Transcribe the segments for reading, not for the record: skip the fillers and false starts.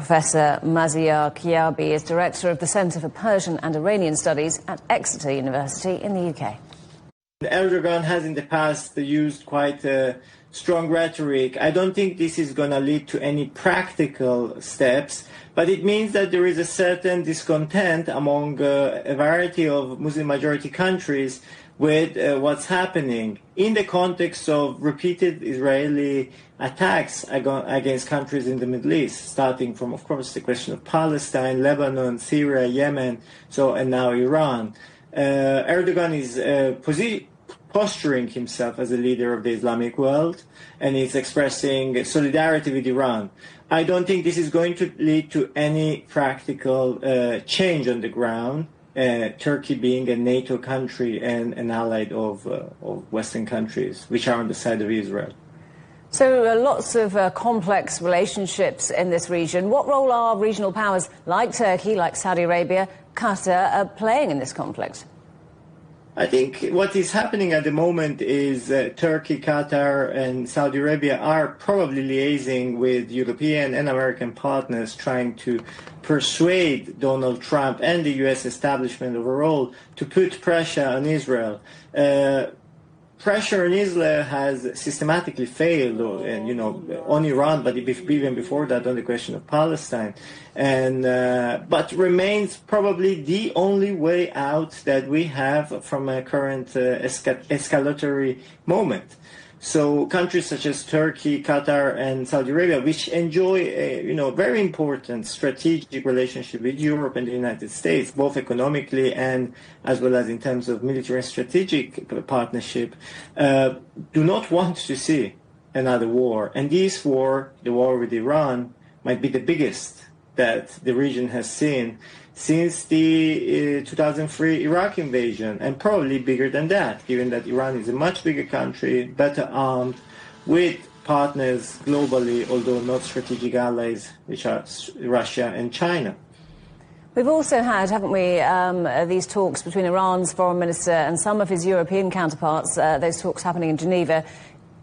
Professor Maziyar Ghiabi is Director of the Centre for Persian and Iranian Studies at Exeter University in the UK. Erdogan has in the past used quite strong rhetoric. I don't think this is going to lead to any practical steps, but it means that there is a certain discontent among a variety of Muslim-majority countries with what's happening in the context of repeated Israeli attacks against countries in the Middle East, starting from, of course, the question of Palestine, Lebanon, Syria, Yemen, and now Iran. Erdogan is posturing himself as a leader of the Islamic world, and he's expressing solidarity with Iran. I don't think this is going to lead to any practical change on the ground. Turkey being a NATO country and an ally of Western countries, which are on the side of Israel. So lots of complex relationships in this region. What role are regional powers like Turkey, like Saudi Arabia, Qatar playing in this conflict? I think what is happening at the moment is Turkey, Qatar, and Saudi Arabia are probably liaising with European and American partners, trying to persuade Donald Trump and the U.S. establishment overall to put pressure on Israel. Pressure on Israel has systematically failed, on Iran, but even before that on the question of Palestine, but remains probably the only way out that we have from a current escalatory moment. So countries such as Turkey, Qatar, and Saudi Arabia, which enjoy a very important strategic relationship with Europe and the United States, both economically and as well as in terms of military and strategic partnership, do not want to see another war. And this war, the war with Iran, might be the biggest that the region has seen since the 2003 Iraq invasion, and probably bigger than that, given that Iran is a much bigger country, better armed, with partners globally, although not strategic allies, which are Russia and China. We've also had, haven't we, these talks between Iran's foreign minister and some of his European counterparts, those talks happening in Geneva.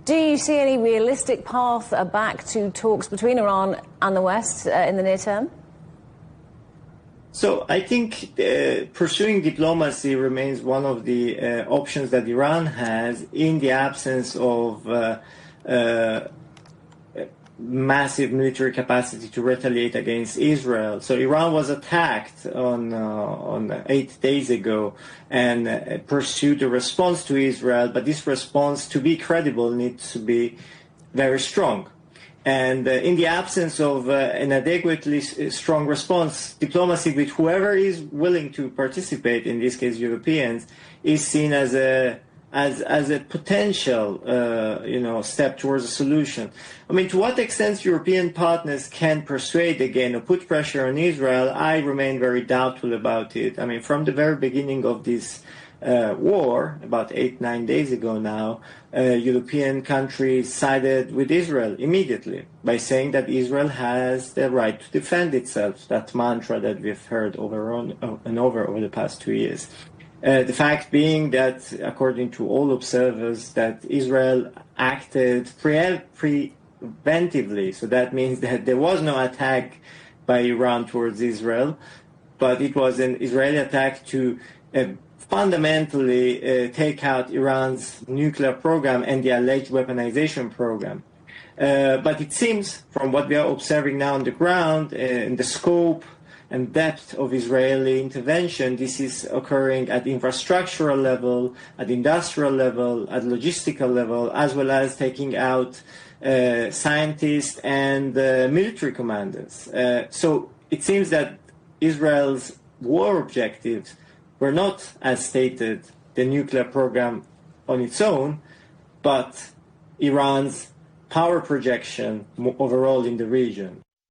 Do you see any realistic path back to talks between Iran and the West in the near term? So I think pursuing diplomacy remains one of the options that Iran has in the absence of massive military capacity to retaliate against Israel. So Iran was attacked on 8 days ago and pursued a response to Israel, but this response, to be credible, needs to be very strong. And in the absence of an adequately strong response, diplomacy with whoever is willing to participate, in this case Europeans, is seen as a potential step towards a solution. I mean, to what extent European partners can persuade again or put pressure on Israel, I remain very doubtful about it. I mean, from the very beginning of this war, about 8-9 days ago now, European countries sided with Israel immediately by saying that Israel has the right to defend itself, that mantra that we've heard over and over the past 2 years. The fact being that, according to all observers, that Israel acted preventively, so that means that there was no attack by Iran towards Israel, but it was an Israeli attack to fundamentally take out Iran's nuclear program and the alleged weaponization program. But it seems, from what we are observing now on the ground, in the scope and depth of Israeli intervention, this is occurring at the infrastructural level, at the industrial level, at logistical level, as well as taking out scientists and military commanders. So it seems that Israel's war objectives were not, as stated, the nuclear program on its own, but Iran's power projection overall in the region.